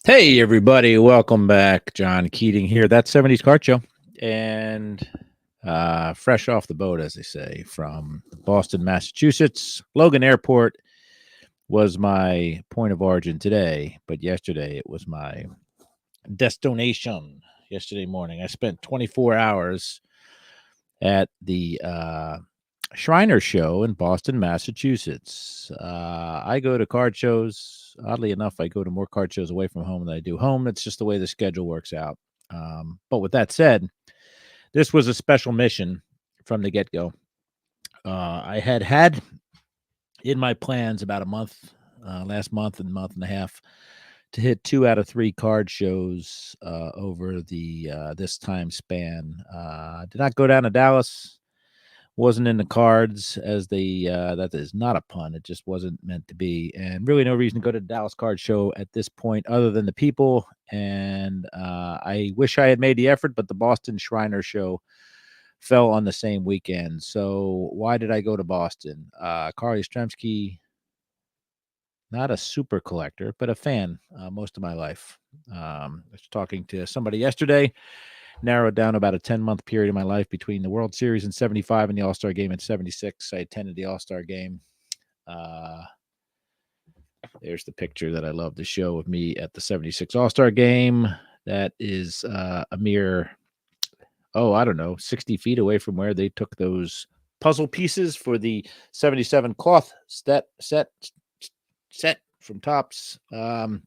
Hey, everybody, welcome back. John Keating here. That's 70s Card Show. And fresh off the boat, as they say, from Boston, Massachusetts. Logan Airport was my point of origin today, but yesterday it was my destination. Yesterday morning, I spent 24 hours at the Shriner Show in Boston, Massachusetts. I go to card shows. Oddly enough, I go to more card shows away from home than I do home. It's just the way the schedule works out. But with that said, this was a special mission from the get go. I had in my plans about a month, last month and month and a half, to hit 2 out of 3 card shows over the this time span. Did not go down to Dallas, wasn't in the cards as the that is not a pun. It just wasn't meant to be, and really no reason to go to the Dallas Card Show at this point other than the people. And I wish I had made the effort, but the Boston Shriner Show fell on the same weekend. So why did I go to Boston? Carl Yastrzemski, not a super collector, but a fan most of my life. I was talking to somebody yesterday, narrowed down about a 10-month period of my life between the World Series in 75 and the All-Star game in 76. I attended the All-Star game. Uh, there's the picture that I love to show of me at the 76 All-Star game. That is a mere, I don't know, 60 feet away from where they took those puzzle pieces for the 77 cloth set from Tops. Carl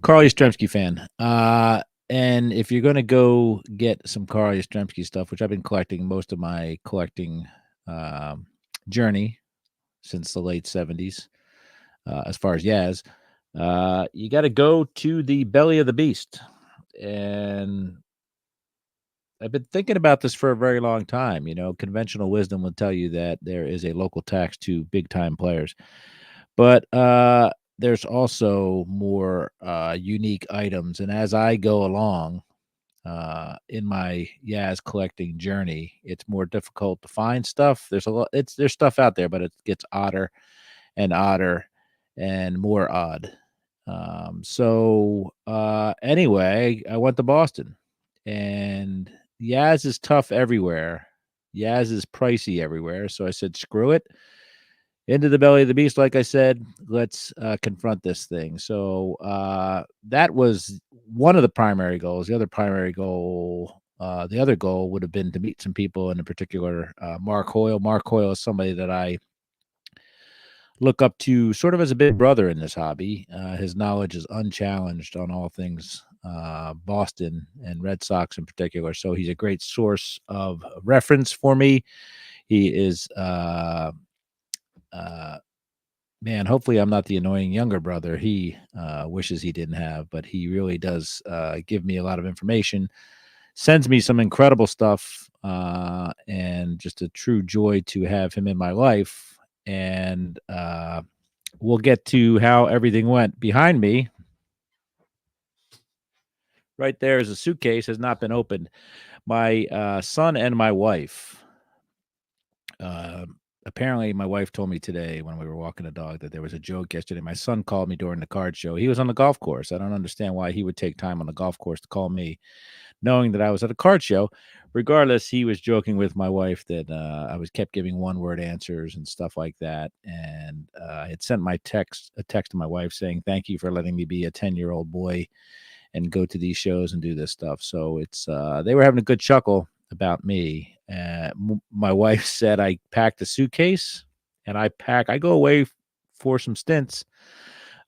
Yastrzemski fan. And if you're going to go get some Carl Yastrzemski stuff, which I've been collecting most of my collecting journey since the late 70s, as far as Yaz, you got to go to the belly of the beast. And I've been thinking about this for a very long time. You know, conventional wisdom will tell you that there is a local tax to big time players. But there's also more unique items. And as I go along, in my Yaz collecting journey, it's more difficult to find stuff. There's stuff out there, but it gets odder and odder and more odd. Anyway, I went to Boston, and Yaz is tough everywhere. Yaz is pricey everywhere. So I said, screw it. Into the belly of the beast, like I said, let's confront this thing. So that was one of the primary goals. The other goal would have been to meet some people, and in particular, Mark Hoyle. Mark Hoyle is somebody that I look up to sort of as a big brother in this hobby. His knowledge is unchallenged on all things Boston and Red Sox in particular. So he's a great source of reference for me. He is man, hopefully I'm not the annoying younger brother he wishes he didn't have, but he really does give me a lot of information, sends me some incredible stuff, and just a true joy to have him in my life. And we'll get to how everything went. Behind me, right there, is a suitcase, has not been opened. My son and my wife. Uh, Apparently, my wife told me today when we were walking the dog that there was a joke yesterday. My son called me during the card show. He was on the golf course. I don't understand why he would take time on the golf course to call me, knowing that I was at a card show. Regardless, he was joking with my wife that I was kept giving one-word answers and stuff like that. And I had sent a text to my wife saying, "Thank you for letting me be a 10-year-old boy and go to these shows and do this stuff." So it's they were having a good chuckle about me. My wife said I packed a suitcase, and I go away for some stints,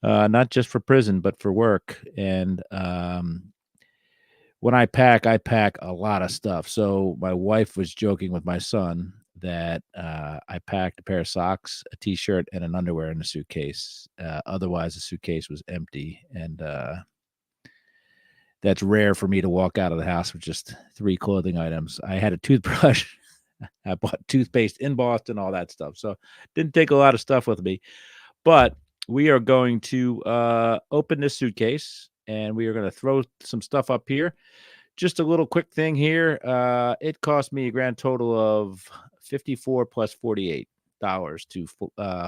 not just for prison but for work. And when I pack a lot of stuff. So my wife was joking with my son that I packed a pair of socks, a t-shirt, and an underwear in the suitcase. Otherwise, the suitcase was empty. And that's rare for me to walk out of the house with just 3 clothing items. I had a toothbrush. I bought toothpaste in Boston, all that stuff. So didn't take a lot of stuff with me. But we are going to open this suitcase, and we are going to throw some stuff up here. Just a little quick thing here. It cost me a grand total of $54 plus $48 to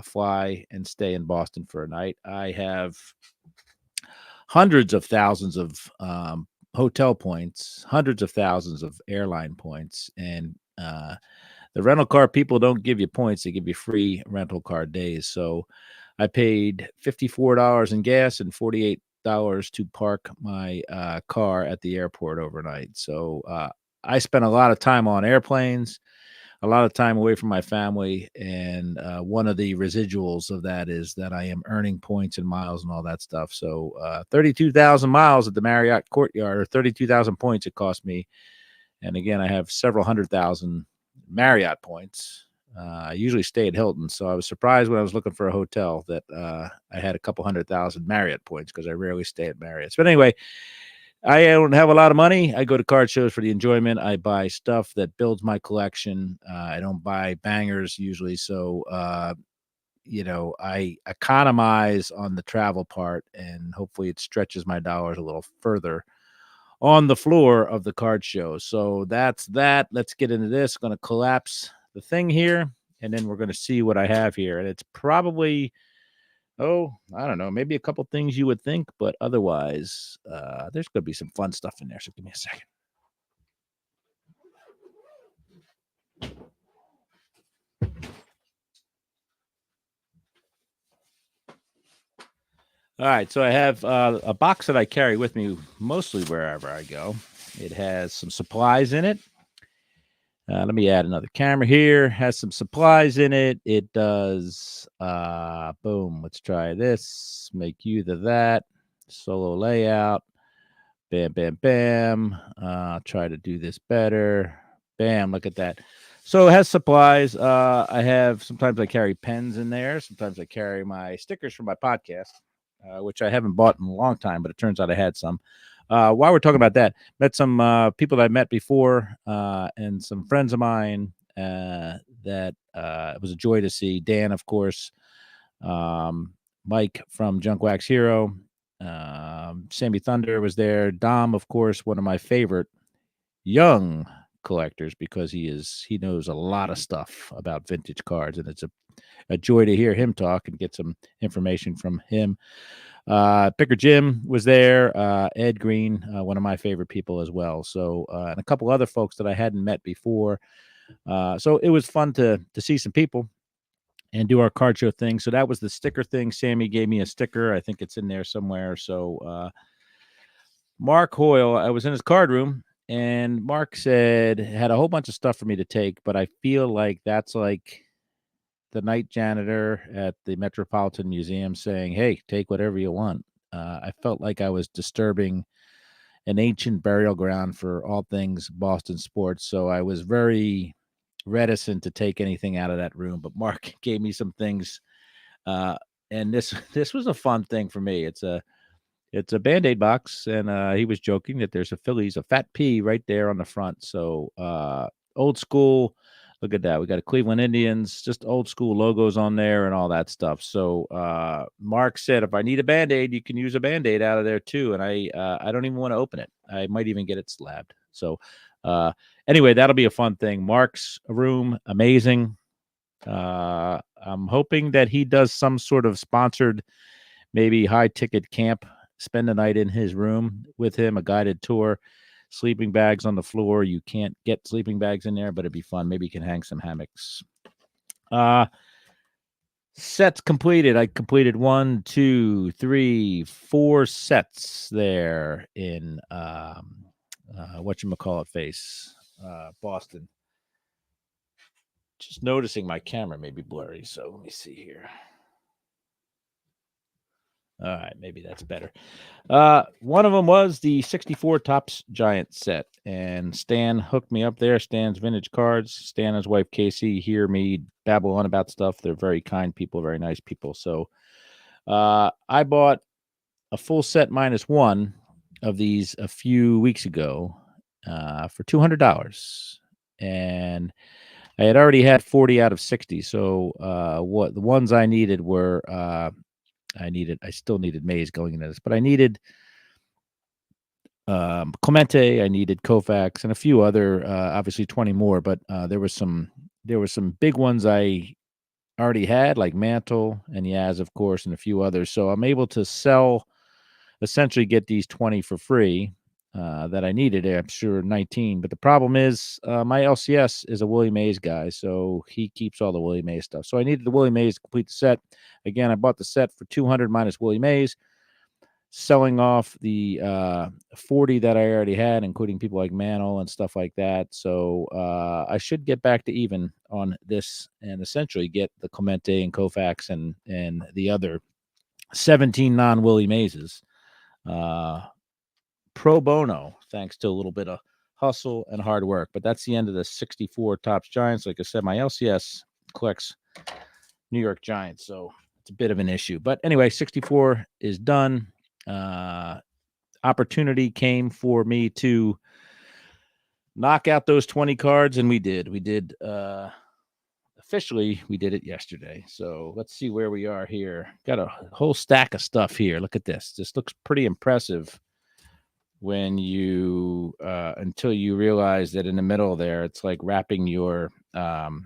fly and stay in Boston for a night. I have hundreds of thousands of hotel points, hundreds of thousands of airline points, and the rental car people don't give you points; they give you free rental car days. So I paid $54 in gas and $48 to park my car at the airport overnight. So I spent a lot of time on airplanes, a lot of time away from my family, and one of the residuals of that is that I am earning points and miles and all that stuff. So 32,000 miles at the Marriott Courtyard, or 32,000 points it cost me. And again, I have several 100,000 Marriott points. I usually stay at Hilton, so I was surprised when I was looking for a hotel that I had a couple 100,000 Marriott points because I rarely stay at Marriott's. But anyway, I don't have a lot of money. I go to card shows for the enjoyment. I buy stuff that builds my collection. I don't buy bangers usually, so I economize on the travel part, and hopefully it stretches my dollars a little further on the floor of the card show. So that's that. Let's get into this. Going to collapse the thing here, and then we're going to see what I have here. And it's probably, I don't know, maybe a couple things you would think, but otherwise, there's going to be some fun stuff in there. So give me a second. All right, so I have a box that I carry with me mostly wherever I go. It has some supplies in it. Let me add another camera here. Has some supplies in it. It does, boom, let's try this. Make you that. Solo layout. Bam, bam, bam. Try to do this better. Bam, look at that. So it has supplies. Sometimes I carry pens in there. Sometimes I carry my stickers for my podcast, which I haven't bought in a long time, but it turns out I had some. While we're talking about that, met some people that I met before, and some friends of mine that it was a joy to see. Dan, of course, Mike from Junk Wax Hero, Sammy Thunder was there. Dom, of course, one of my favorite young collectors because he knows a lot of stuff about vintage cards, and it's a joy to hear him talk and get some information from him. Picker Jim was there. Ed Green, one of my favorite people as well. So, and a couple other folks that I hadn't met before. So it was fun to see some people and do our card show thing. So that was the sticker thing. Sammy gave me a sticker. I think it's in there somewhere. So, Mark Hoyle, I was in his card room, and Mark had a whole bunch of stuff for me to take, but I feel like that's like the night janitor at the Metropolitan Museum saying, "Hey, take whatever you want." I felt like I was disturbing an ancient burial ground for all things Boston sports, so I was very reticent to take anything out of that room. But Mark gave me some things, and this was a fun thing for me. It's a Band-Aid box, and he was joking that there's a fat P right there on the front. So old school. Look at that. We got a Cleveland Indians, just old school logos on there and all that stuff. So Mark said, if I need a Band-Aid, you can use a Band-Aid out of there too. And I don't even want to open it. I might even get it slabbed. So anyway, that'll be a fun thing. Mark's room, amazing. I'm hoping that he does some sort of sponsored, maybe high ticket camp, spend the night in his room with him, a guided tour. Sleeping bags on the floor. You can't get sleeping bags in there, but it'd be fun. Maybe you can hang some hammocks. Sets completed. I completed 1, 2, 3, 4 sets there in whatchamacallit face, Boston. Just noticing my camera may be blurry, so let me see here. All right, maybe that's better. One of them was the 64 Topps Giant set, and Stan hooked me up there. Stan's Vintage Cards. Stan and his wife Casey hear me babble on about stuff. They're very kind people, very nice people. So I bought a full set minus one of these a few weeks ago for $200, and I had already had 40 out of 60. So what the ones I needed were. I still needed Mays going into this, but I needed Clemente, I needed Koufax, and a few other, obviously 20 more, but there were some big ones I already had, like Mantle and Yaz, of course, and a few others. So I'm able to sell essentially get these 20 for free that I needed. I'm sure 19. But the problem is my LCS is a Willie Mays guy, so he keeps all the Willie Mays stuff. So I needed the Willie Mays to complete the set. Again, I bought the set for 200 minus Willie Mays, selling off the 40 that I already had, including people like Mantle and stuff like that. So I should get back to even on this and essentially get the Clemente and Koufax and the other 17 non-Willie Mayses pro bono, thanks to a little bit of hustle and hard work. But that's the end of the 64 Topps Giants. Like I said, my LCS collects New York Giants, so it's a bit of an issue. But anyway, 64 is done. Opportunity came for me to knock out those 20 cards, and we did. Officially, we did it yesterday. So let's see where we are here. Got a whole stack of stuff here. Look at this. This looks pretty impressive when you until you realize that in the middle there, it's like wrapping your wad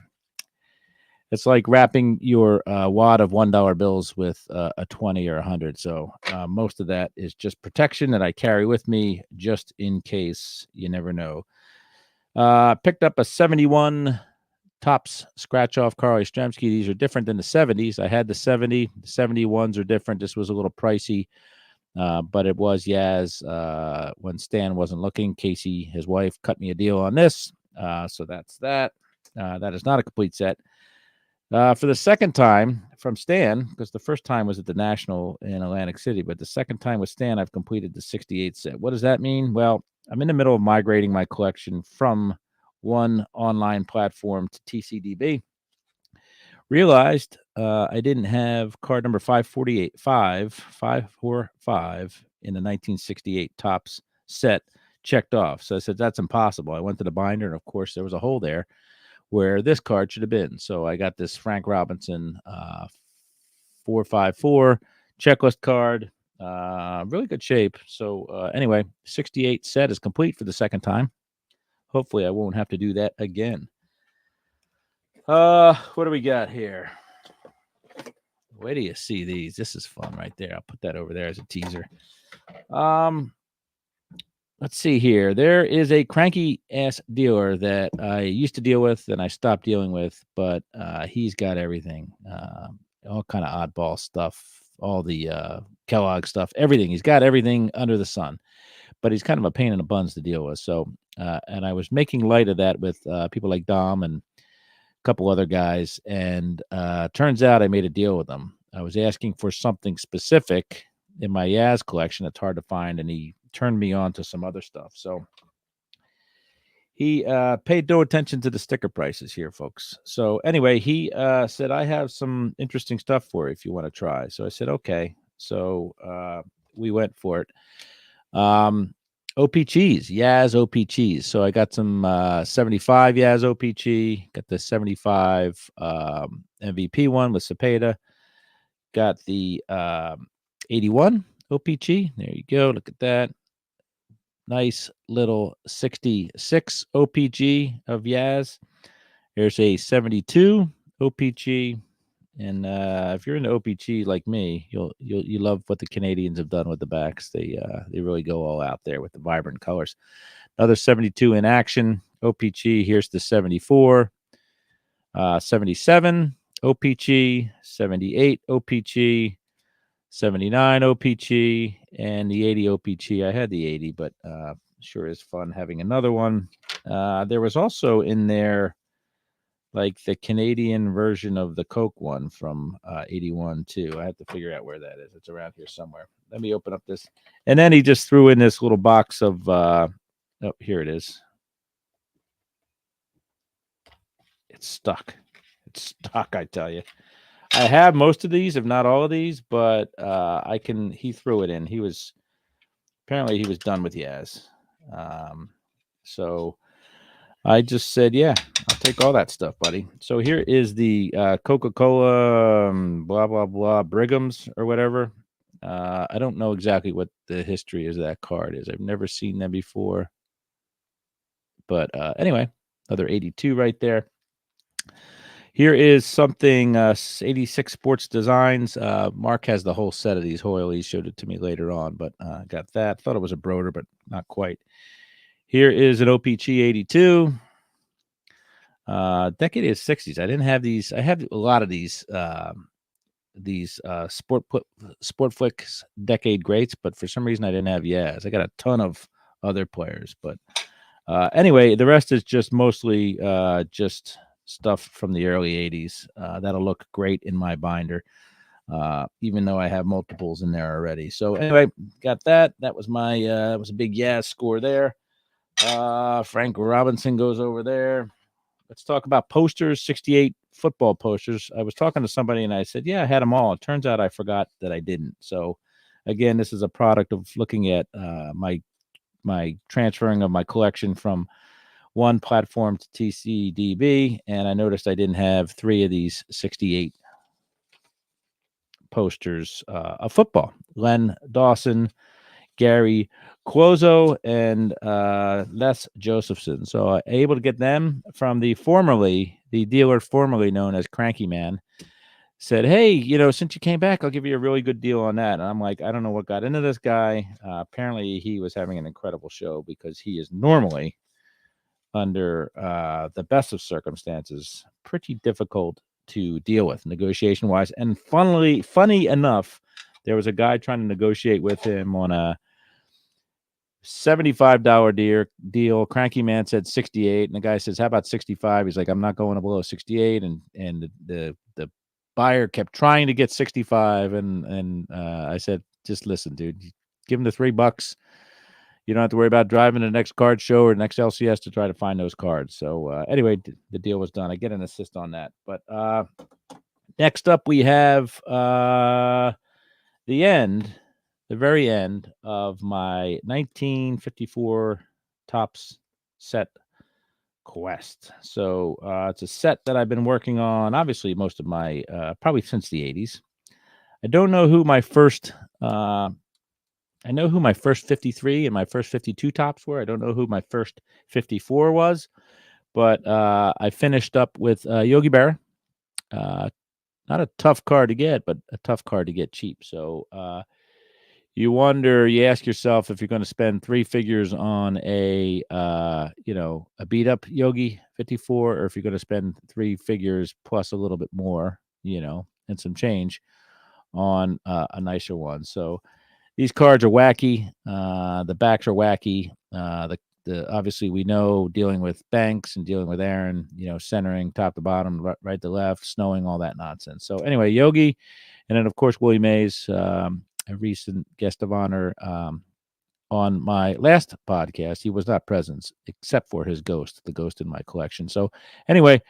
of $1 bills with a 20 or 100. So most of that is just protection that I carry with me just in case. You never know. Picked up a 71 Topps scratch off Carl Yastrzemski. These are different than the 70s. I had the 70. The 71s are different. This was a little pricey, but it was Yaz when Stan wasn't looking. Casey, his wife, cut me a deal on this. So that's that. That is not a complete set. For the second time from Stan, because the first time was at the National in Atlantic City, but the second time with Stan, I've completed the 68 set. What does that mean? Well, I'm in the middle of migrating my collection from one online platform to TCDB. Realized I didn't have card number 545 in the 1968 Topps set checked off. So I said, that's impossible. I went to the binder, and of course, there was a hole there where this card should have been. So I got this Frank Robinson 454 checklist card. Really good shape. So anyway, 68 set is complete for the second time. Hopefully I won't have to do that again. What do we got here? Where do you see these? This is fun right there. I'll put that over there as a teaser. Let's see here. There is a cranky ass dealer that I used to deal with and I stopped dealing with, but he's got everything. All kind of oddball stuff, all the Kellogg stuff, everything. He's got everything under the sun, but he's kind of a pain in the buns to deal with. So, and I was making light of that with people like Dom and a couple other guys, and turns out I made a deal with him. I was asking for something specific in my Yaz collection that's hard to find, and he turned me on to some other stuff. So he paid no attention to the sticker prices here, folks. So anyway, he said, I have some interesting stuff for you if you want to try. So I said, okay. So we went for it. OP Cheese, Yaz OP Cheese. So I got some 75 Yaz OPG, got the 75 MVP one with Cepeda, got the 81 OPG. There you go. Look at that. Nice little 66 OPG of Yaz. There's a 72 OPG. And if you're into OPG like me, you love what the Canadians have done with the backs. They really go all out there with the vibrant colors. Another 72 in action. OPG. Here's the 74, 77 OPG, 78 OPG, 79 OPG, and the 80 OPG. I had the 80, but sure is fun having another one. There was also in there like the Canadian version of the Coke one from 81 too. I have to figure out where that is. It's around here somewhere. Let me open up this. And then he just threw in this little box of, oh, here it is. It's stuck. It's stuck, I tell you. I have most of these, if not all of these, but he threw it in. Apparently he was done with Yaz. So I just said, yeah, I'll take all that stuff, buddy. So here is the Coca-Cola blah, blah, blah, Brigham's or whatever. I don't know exactly what the history of that card is. I've never seen them before. But anyway, another 82 right there. Here is something 86 Sports Designs. Mark has the whole set of these Hoyle. He showed it to me later on, but got that. Thought it was a Broder, but not quite. Here is an OPC 82. Decade is 60s. I didn't have these. I have a lot of these Sportflics decade greats, but for some reason I didn't have Yaz. I got a ton of other players, but anyway, the rest is just mostly just stuff from the early 80s. That'll look great in my binder, even though I have multiples in there already. So anyway, got that. That was my it was a big Yaz score there. Frank Robinson goes over there. Let's talk about posters, 68 football posters. I was talking to somebody and I said, yeah, I had them all. It turns out I forgot that I didn't. So again, this is a product of looking at my transferring of my collection from one platform to TCDB, and I noticed I didn't have 3 of these 68 posters of football. Len Dawson, Gary Cuozo, and Les Josephson. So able to get them from the dealer formerly known as Cranky Man. Said, hey, since you came back, I'll give you a really good deal on that. And I'm like, I don't know what got into this guy. Apparently, he was having an incredible show because he is normally under the best of circumstances pretty difficult to deal with negotiation wise. And funny enough, there was a guy trying to negotiate with him on a $75 deal. Cranky Man said 68, and the guy says, how about 65? He's like, I'm not going below 68. And the buyer kept trying to get 65, and I said, just listen, dude, give him the $3. You don't have to worry about driving to the next card show or next LCS to try to find those cards. So anyway, the deal was done. I get an assist on that. But next up, we have the very end of my 1954 Topps set quest. So it's a set that I've been working on, obviously, most of my, probably since the 80s. I don't know who my first I know who my first 53 and my first 52 Topps were. I don't know who my first 54 was, but I finished up with Yogi Berra. Not a tough card to get, but a tough card to get cheap. So you ask yourself if you're going to spend 3 figures on a beat up Yogi 54, or if you're going to spend 3 figures plus a little bit more, and some change on a nicer one. So these cards are wacky. The backs are wacky. The obviously we know dealing with Banks and dealing with Aaron, centering top to bottom, right to left, snowing, all that nonsense. So anyway, Yogi, and then of course Willie Mays, a recent guest of honor on my last podcast. He was not present except for his ghost, the ghost in my collection. So anyway,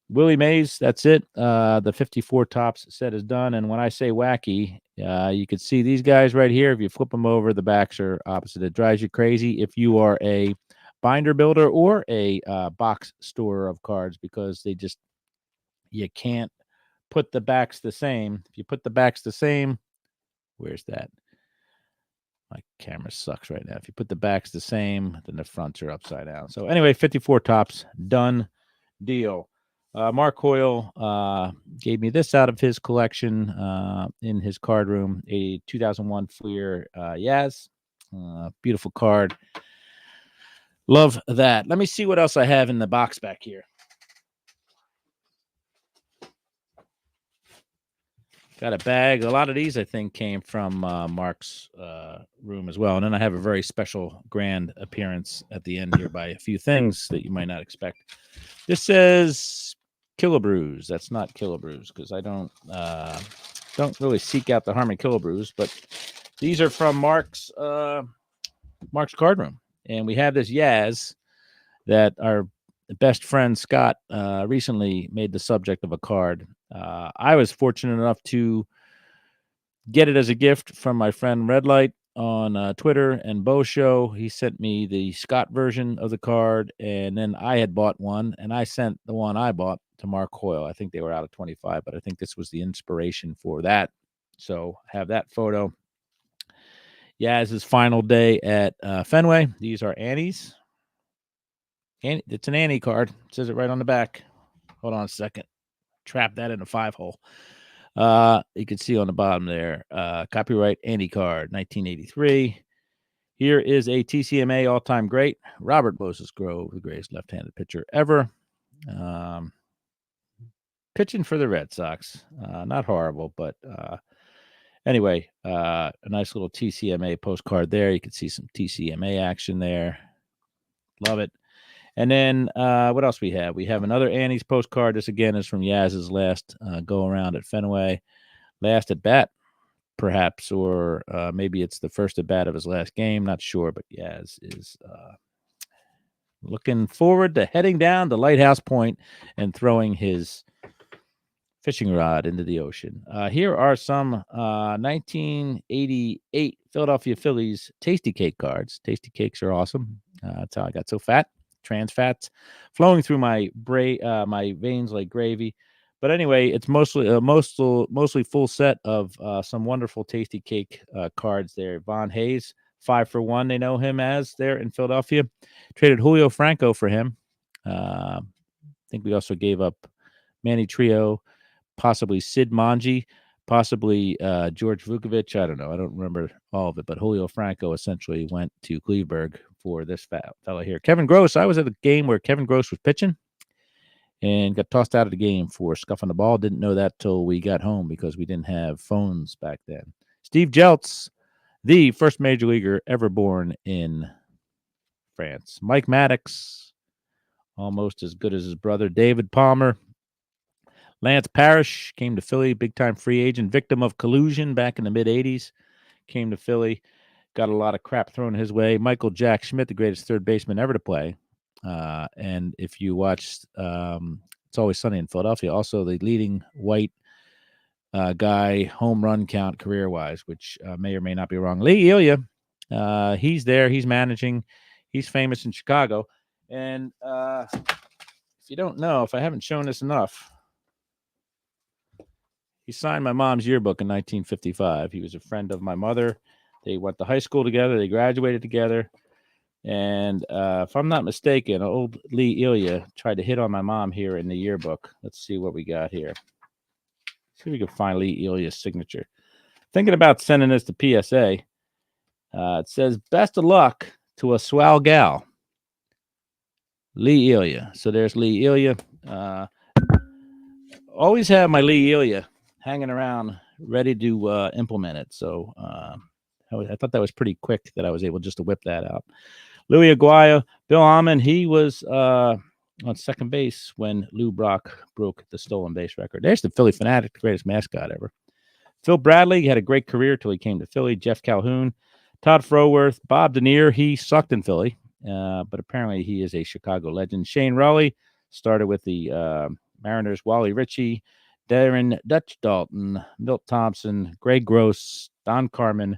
Willie Mays, that's it. The 54 Topps set is done. And when I say wacky, you can see these guys right here. If you flip them over, the backs are opposite. It drives you crazy if you are a binder builder or a box store of cards, because you can't put the backs the same. If you put the backs the same, where's that? My camera sucks right now. If you put the backs the same, then the fronts are upside down. So anyway, 54 Topps, done deal. Mark Hoyle gave me this out of his collection in his card room, a 2001 Fleer Yaz. Beautiful card. Love that. Let me see what else I have in the box back here. Got a bag. A lot of these, I think, came from Mark's room as well. And then I have a very special grand appearance at the end here by a few things that you might not expect. This says Killebrews. That's not Killebrews, because I don't really seek out the Harmon Killebrews, but these are from Mark's card room. And we have this Yaz that our best friend Scott recently made the subject of a card. I was fortunate enough to get it as a gift from my friend Redlight on Twitter and Bo Show. He sent me the Scott version of the card, and then I had bought one, and I sent the one I bought to Mark Hoyle. I think they were out of 25, but I think this was the inspiration for that. So have that photo. Yaz's final day at Fenway. These are Annie's. It's an Annie card. It says it right on the back. Hold on a second. trap that in a 5-hole. You can see on the bottom there, copyright Andy Card, 1983. Here is a TCMA all-time great, Robert Moses Grove, the greatest left-handed pitcher ever. Pitching for the Red Sox. Not horrible, but anyway, a nice little TCMA postcard there. You can see some TCMA action there. Love it. And then what else we have? We have another Annie's postcard. This, again, is from Yaz's last go-around at Fenway. Last at bat, perhaps, or maybe it's the first at bat of his last game. Not sure, but Yaz is looking forward to heading down to Lighthouse Point and throwing his fishing rod into the ocean. Here are some 1988 Philadelphia Phillies Tasty Cake cards. Tasty Cakes are awesome. That's how I got so fat. Trans fats flowing through my my veins like gravy. But anyway, it's mostly full set of some wonderful Tasty Cake cards there. Von Hayes, 5 for 1, they know him as there in Philadelphia. Traded Julio Franco for him. I think we also gave up Manny Trio, possibly Sid Manji, possibly George Vukovic. I don't know. I don't remember all of it, but Julio Franco essentially went to Cleveland for this fella here. Kevin Gross. I was at a game where Kevin Gross was pitching and got tossed out of the game for scuffing the ball. Didn't know that till we got home because we didn't have phones back then. Steve Jeltz, the first major leaguer ever born in France. Mike Maddox, almost as good as his brother. David Palmer. Lance Parrish came to Philly, big-time free agent, victim of collusion back in the mid-'80s. Came to Philly, got a lot of crap thrown his way. Michael Jack Schmidt, the greatest third baseman ever to play. And if you watched It's Always Sunny in Philadelphia, also the leading white guy home run count career-wise, which may or may not be wrong. Lee Elia, he's there. He's managing. He's famous in Chicago. And if you don't know, if I haven't shown this enough, he signed my mom's yearbook in 1955. He was a friend of my mother. They went to high school together. They graduated together. And if I'm not mistaken, old Lee Elia tried to hit on my mom here in the yearbook. Let's see what we got here. See if we can find Lee Elia's signature. Thinking about sending this to PSA. It says, best of luck to a swell gal. Lee Elia. So there's Lee Elia. Always have my Lee Elia hanging around, ready to implement it. So I thought that was pretty quick that I was able just to whip that out. Louis Aguayo, Bill Almond, he was on second base when Lou Brock broke the stolen base record. There's the Philly Fanatic, the greatest mascot ever. Phil Bradley had a great career till he came to Philly. Jeff Calhoun, Todd Froworth, Bob Denier, he sucked in Philly, but apparently he is a Chicago legend. Shane Rowley started with the Mariners. Wally Ritchie, Darren Dutch Dalton, Milt Thompson, Greg Gross, Don Carmen,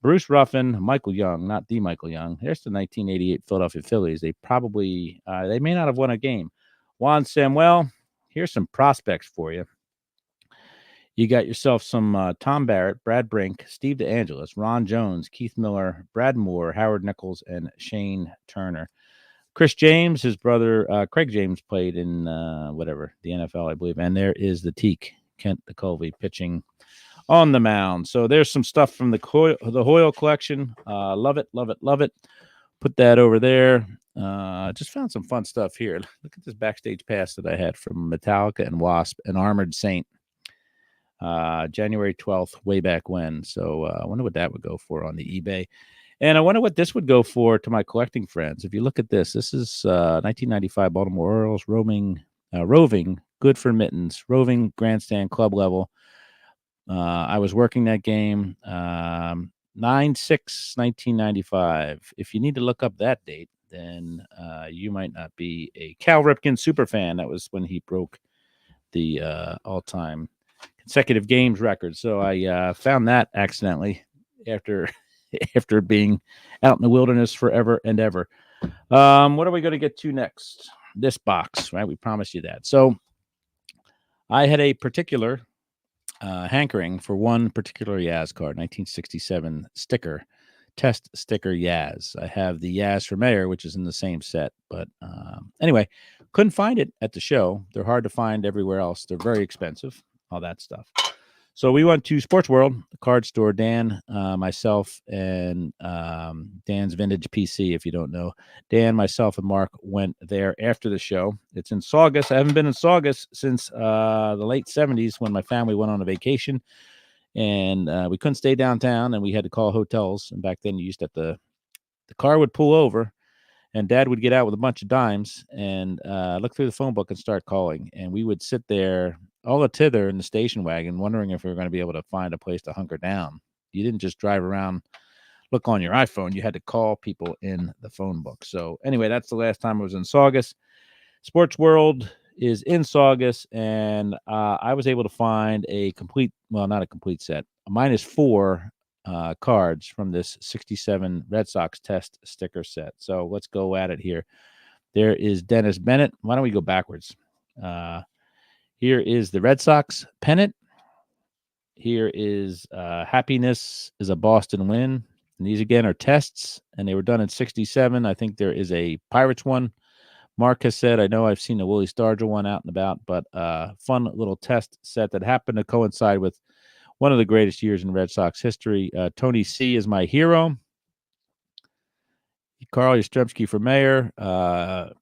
Bruce Ruffin, Michael Young, not the Michael Young. There's the 1988 Philadelphia Phillies. They probably, they may not have won a game. Juan Samuel, here's some prospects for you. You got yourself some Tom Barrett, Brad Brink, Steve DeAngelis, Ron Jones, Keith Miller, Brad Moore, Howard Nichols, and Shane Turner. Chris James, his brother, Craig James, played in the NFL, I believe. And there is the Teak, Kent DeColvey, pitching on the mound. So there's some stuff from the Hoyle collection. Love it, love it, love it. Put that over there. Just found some fun stuff here. Look at this backstage pass that I had from Metallica and Wasp and Armored Saint. January 12th, way back when. So I wonder what that would go for on the eBay. And I wonder what this would go for to my collecting friends. If you look at this, this is 1995 Baltimore Orioles roving good for mittens, roving grandstand club level. I was working that game 9/6/1995. If you need to look up that date, then you might not be a Cal Ripken super fan. That was when he broke the all-time consecutive games record. So I found that accidentally after being out in the wilderness forever and ever. What are we going to get to next? This box, right? We promised you that. So I had a particular hankering for one particular Yaz card, 1967 sticker, test sticker Yaz. I have the Yaz for Mayor, which is in the same set. But anyway, couldn't find it at the show. They're hard to find everywhere else. They're very expensive, all that stuff. So we went to Sports World, the card store. Dan, myself, and Dan's Vintage PC, if you don't know. Dan, myself, and Mark went there after the show. It's in Saugus. I haven't been in Saugus since the late 70s when my family went on a vacation. And we couldn't stay downtown, and we had to call hotels. And back then, you used to have the car would pull over, and Dad would get out with a bunch of dimes and look through the phone book and start calling. And we would sit there all the thither in the station wagon, wondering if we were going to be able to find a place to hunker down. You didn't just drive around, look on your iPhone. You had to call people in the phone book. So anyway, that's the last time I was in Saugus. Sports World is in Saugus, and I was able to find a complete, well, not a complete set, a -4 cards from this 67 Red Sox test sticker set. So let's go at it here. There is Dennis Bennett. Why don't we go backwards? Here is the Red Sox pennant. Here is Happiness is a Boston Win. And these, again, are tests, and they were done in 67. I think there is a Pirates one. Mark has said, I know I've seen the Willie Stargell one out and about, but fun little test set that happened to coincide with one of the greatest years in Red Sox history. Tony C. is my hero. Carl Yastrzemski for mayor.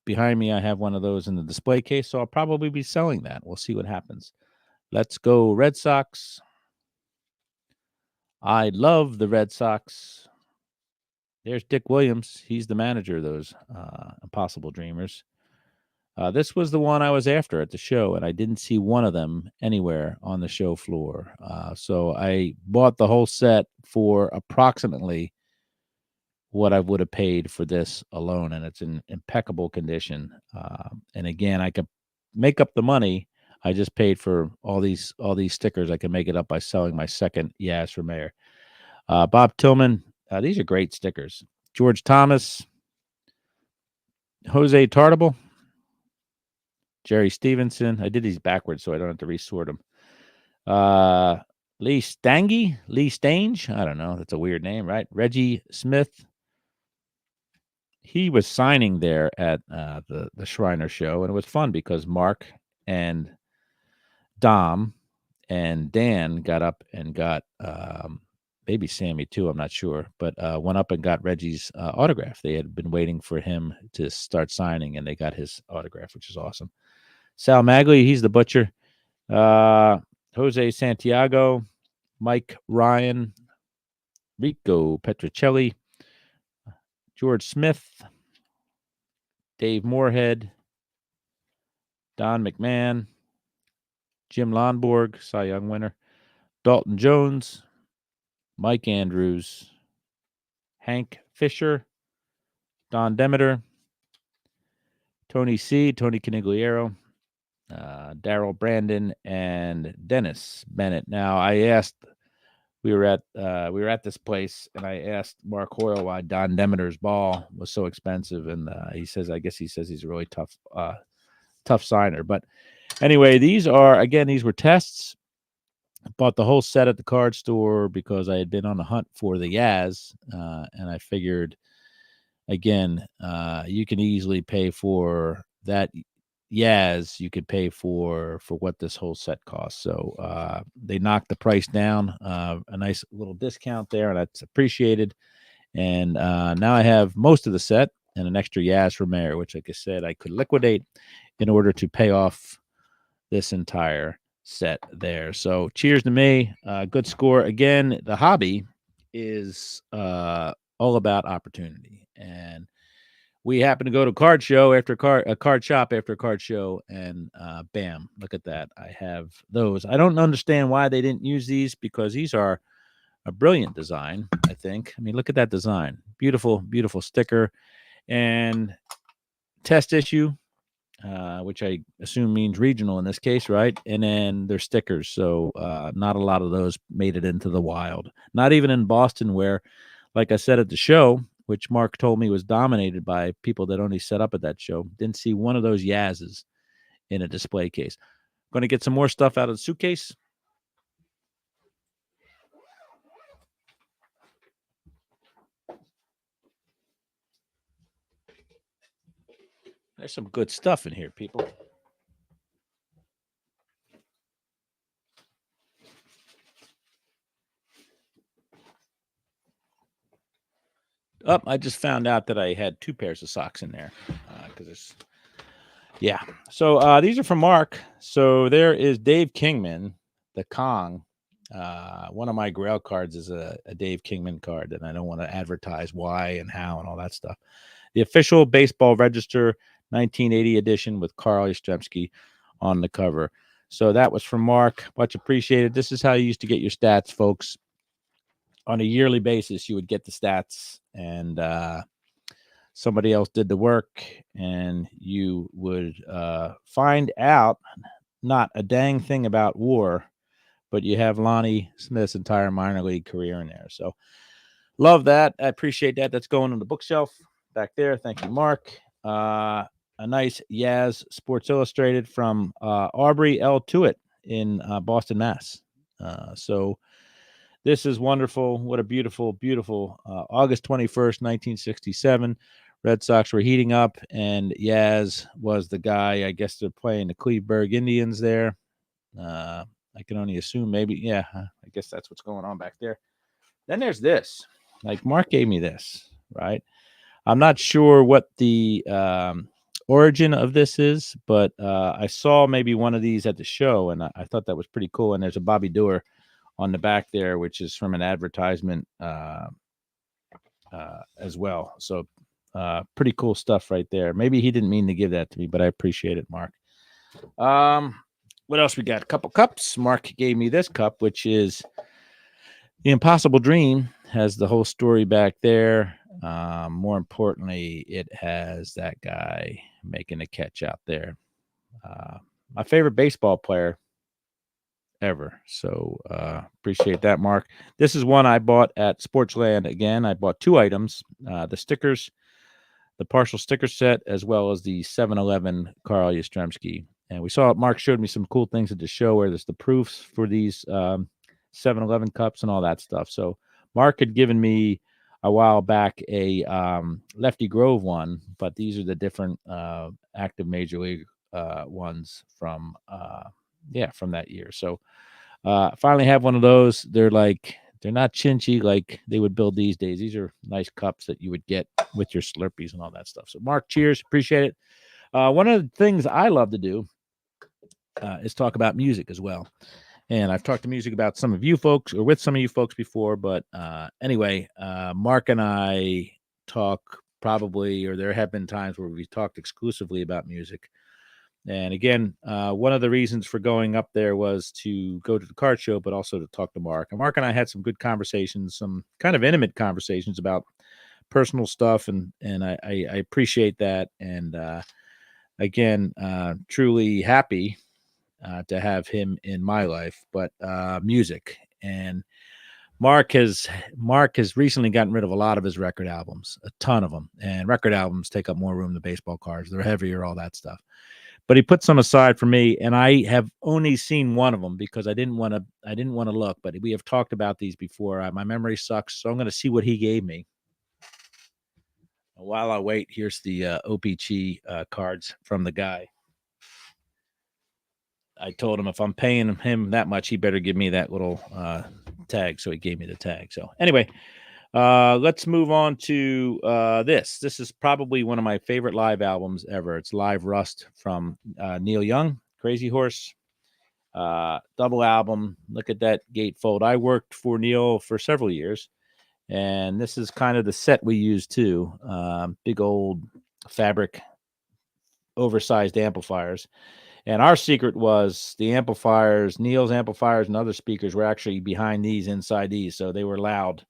Behind me, I have one of those in the display case, so I'll probably be selling that. We'll see what happens. Let's go Red Sox. I love the Red Sox. There's Dick Williams. He's the manager of those Impossible Dreamers. This was the one I was after at the show, and I didn't see one of them anywhere on the show floor. So I bought the whole set for approximately what I would have paid for this alone, and it's in impeccable condition. And again, I could make up the money. I just paid for all these stickers. I can make it up by selling my second Yaz for Mayor. Bob Tillman. These are great stickers. George Thomas. Jose Tartable. Jerry Stevenson. I did these backwards so I don't have to resort them. Lee Stange. I don't know. That's a weird name, right? Reggie Smith. He was signing there at the Shriner show, and it was fun because Mark and Dom and Dan got up and got maybe Sammy too, I'm not sure, but went up and got Reggie's autograph. They had been waiting for him to start signing, and they got his autograph, which is awesome. Sal Magli, he's the butcher. Jose Santiago, Mike Ryan, Rico Petrocelli, George Smith, Dave Moorhead, Don McMahon, Jim Lonborg, Cy Young winner, Dalton Jones, Mike Andrews, Hank Fisher, Don Demeter, Tony C., Tony Canigliaro, Daryl Brandon, and Dennis Bennett. Now, I asked, we were at this place, and I asked Mark Hoyle why Don Demeter's ball was so expensive, and he says he's a really tough signer. But anyway, these were tests. I bought the whole set at the card store because I had been on the hunt for the Yaz, and I figured, again, you can easily pay for that Yaz. You could pay for what this whole set costs. So they knocked the price down, a nice little discount there, and that's appreciated. And now I have most of the set and an extra Yaz for Mayor, which, like I said, I could liquidate in order to pay off this entire set there. So cheers to me. Good score. Again, the hobby is all about opportunity. And we happened to go to a card shop after a card show, and bam, look at that. I have those. I don't understand why they didn't use these, because these are a brilliant design, I think. I mean, look at that design. Beautiful, beautiful sticker. And test issue, which I assume means regional in this case, right? And then they're stickers. So not a lot of those made it into the wild. Not even in Boston, where, like I said at the show, which Mark told me was dominated by people that only set up at that show, didn't see one of those Yaz's in a display case. Going to get some more stuff out of the suitcase. There's some good stuff in here, people. Oh, I just found out that I had 2 pairs of socks in there because there's, yeah. So these are from Mark. So there is Dave Kingman, the Kong. One of my Grail cards is a Dave Kingman card, and I don't want to advertise why and how and all that stuff. The official Baseball Register 1980 edition with Carl Yastrzemski on the cover. So that was from Mark. Much appreciated. This is how you used to get your stats, folks. On a yearly basis, you would get the stats, and somebody else did the work, and you would find out not a dang thing about WAR, but you have Lonnie Smith's entire minor league career in there. So love that. I appreciate that. That's going on the bookshelf back there. Thank you, Mark. A nice Yaz Sports Illustrated from Aubrey L. Tuitt in Boston, Mass. So this is wonderful. What a beautiful, beautiful August 21st, 1967. Red Sox were heating up, and Yaz was the guy. I guess they're playing the Cleveland Indians there. I can only assume maybe, yeah, I guess that's what's going on back there. Then there's this. Like Mark gave me this, right? I'm not sure what the origin of this is, but I saw maybe one of these at the show, and I thought that was pretty cool. And there's a Bobby Doerr on the back there, which is from an advertisement as well. So pretty cool stuff right there. Maybe he didn't mean to give that to me, but I appreciate it, Mark. What else we got? A couple cups. Mark gave me this cup, which is The Impossible Dream. Has the whole story back there. More importantly, it has that guy making a catch out there. My favorite baseball player ever. So appreciate that, Mark. This is one I bought at Sportsland. Again, I bought 2 items, the stickers, the partial sticker set, as well as the 7-Eleven Carl Yastrzemski. And we saw Mark showed me some cool things at the show where there's the proofs for these 7-Eleven cups and all that stuff. So Mark had given me a while back a Lefty Grove one, but these are the different active major league ones from from that year. So finally have one of those. They're not chinchy like they would build these days. These are nice cups that you would get with your Slurpees and all that stuff. So Mark, cheers. Appreciate it. One of the things I love to do is talk about music as well. And I've talked to music about some of you folks or with some of you folks before, but anyway, Mark and I talk probably, or there have been times where we've talked exclusively about music. And again, one of the reasons for going up there was to go to the card show, but also to talk to Mark. And Mark and I had some good conversations, some kind of intimate conversations about personal stuff, and I appreciate that. And again, truly happy to have him in my life. But music, and Mark has recently gotten rid of a lot of his record albums, a ton of them. And record albums take up more room than baseball cards. They're heavier, all that stuff. But he put some aside for me, and I have only seen one of them because I didn't want to look. But we have talked about these before. My memory sucks, so I'm going to see what he gave me. While I wait, here's the OPC cards from the guy. I told him if I'm paying him that much, he better give me that little tag. So he gave me the tag. So anyway, let's move on to this. This is probably one of my favorite live albums ever. It's Live Rust from Neil Young, Crazy Horse. Double album. Look at that gatefold. I worked for Neil for several years, and this is kind of the set we use too. Big old fabric, oversized amplifiers. And our secret was the amplifiers, Neil's amplifiers and other speakers were actually behind these, inside these. So they were loud,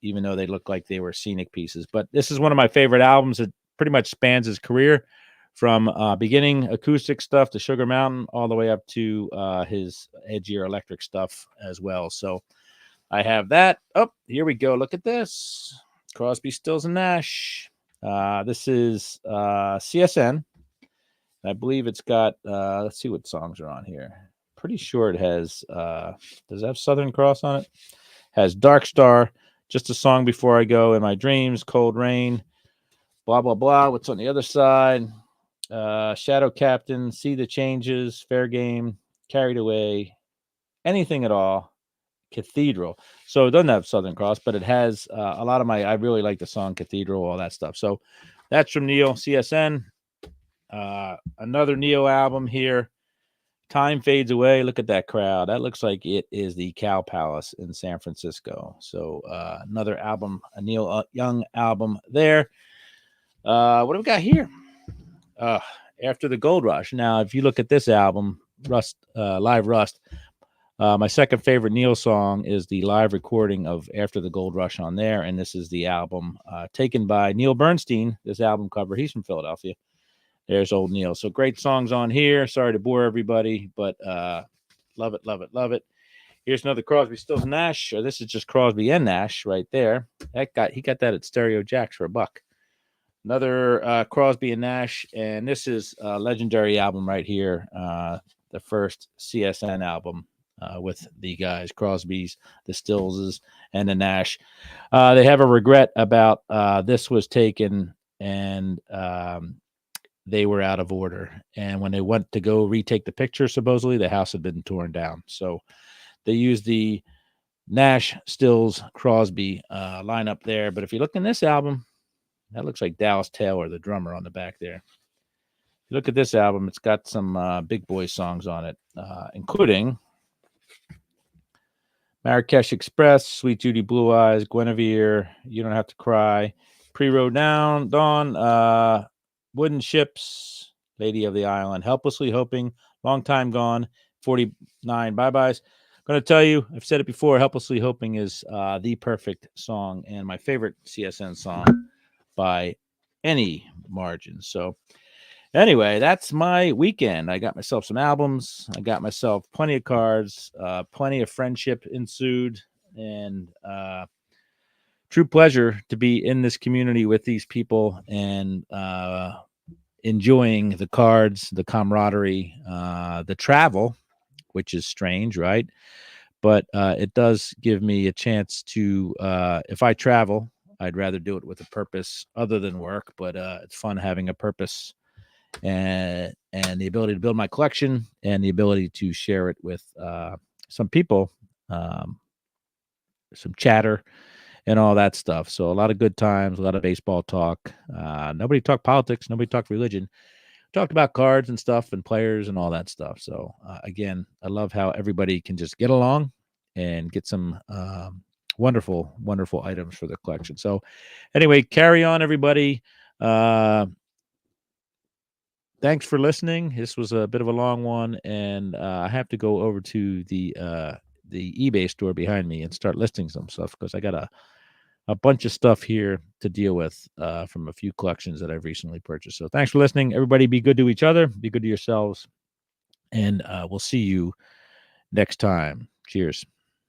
even though they looked like they were scenic pieces. But this is one of my favorite albums. It pretty much spans his career from beginning acoustic stuff to Sugar Mountain all the way up to his edgier electric stuff as well. So I have that. Oh, here we go. Look at this. Crosby, Stills, and Nash. This is CSN. I believe it's got, let's see what songs are on here. Pretty sure it has, does it have Southern Cross on it? Has Dark Star, Just a Song Before I Go, In My Dreams, Cold Rain, Blah, blah, blah. What's on the other side? Shadow Captain, See the Changes, Fair Game, Carried Away, anything at all. Cathedral. So it doesn't have Southern Cross, but it has a lot of I really like the song Cathedral, all that stuff. So that's from Neil, CSN. Another Neo album here. Time Fades Away. Look at that crowd. That looks like it is the Cow Palace in San Francisco. So another album, a Neil Young album there. What do we got here? After the Gold Rush. Now, if you look at this album, Rust, Live Rust, my second favorite Neil song is the live recording of After the Gold Rush on there. And this is the album taken by Neil Bernstein, this album cover. He's from Philadelphia. There's old Neil. So great songs on here. Sorry to bore everybody, but love it, love it, love it. Here's another Crosby, Stills, Nash. This is just Crosby and Nash right there. He got that at Stereo Jacks for $1. Another Crosby and Nash, and this is a legendary album right here. The first CSN album with the guys, Crosby's, the Stillses, and the Nash. They have a regret about this was taken and they were out of order. And when they went to go retake the picture, supposedly the house had been torn down. So they used the Nash, Stills, Crosby lineup there. But if you look in this album, that looks like Dallas Taylor, the drummer on the back there. If you look at this album, it's got some big boy songs on it, including Marrakesh Express, Sweet Judy Blue Eyes, Guinevere, You Don't Have to Cry, Pre-Road Dawn, Wooden Ships, Lady of the Island, Helplessly Hoping, Long Time Gone, 49 Bye-Byes. I'm going to tell you, I've said it before, Helplessly Hoping is the perfect song and my favorite CSN song by any margin. So anyway, that's my weekend. I got myself some albums. I got myself plenty of cards. Plenty of friendship ensued, and true pleasure to be in this community with these people and enjoying the cards, the camaraderie, the travel, which is strange, right? But it does give me a chance to, if I travel, I'd rather do it with a purpose other than work, but it's fun having a purpose and the ability to build my collection and the ability to share it with some people, some chatter and all that stuff. So a lot of good times, a lot of baseball talk. Nobody talked politics. Nobody talked religion. Talked about cards and stuff and players and all that stuff. So again, I love how everybody can just get along and get some wonderful, wonderful items for the collection. So anyway, carry on, everybody. Thanks for listening. This was a bit of a long one, and I have to go over to the eBay store behind me and start listing some stuff because I got a bunch of stuff here to deal with from a few collections that I've recently purchased. So thanks for listening. Everybody be good to each other, be good to yourselves, and we'll see you next time. Cheers.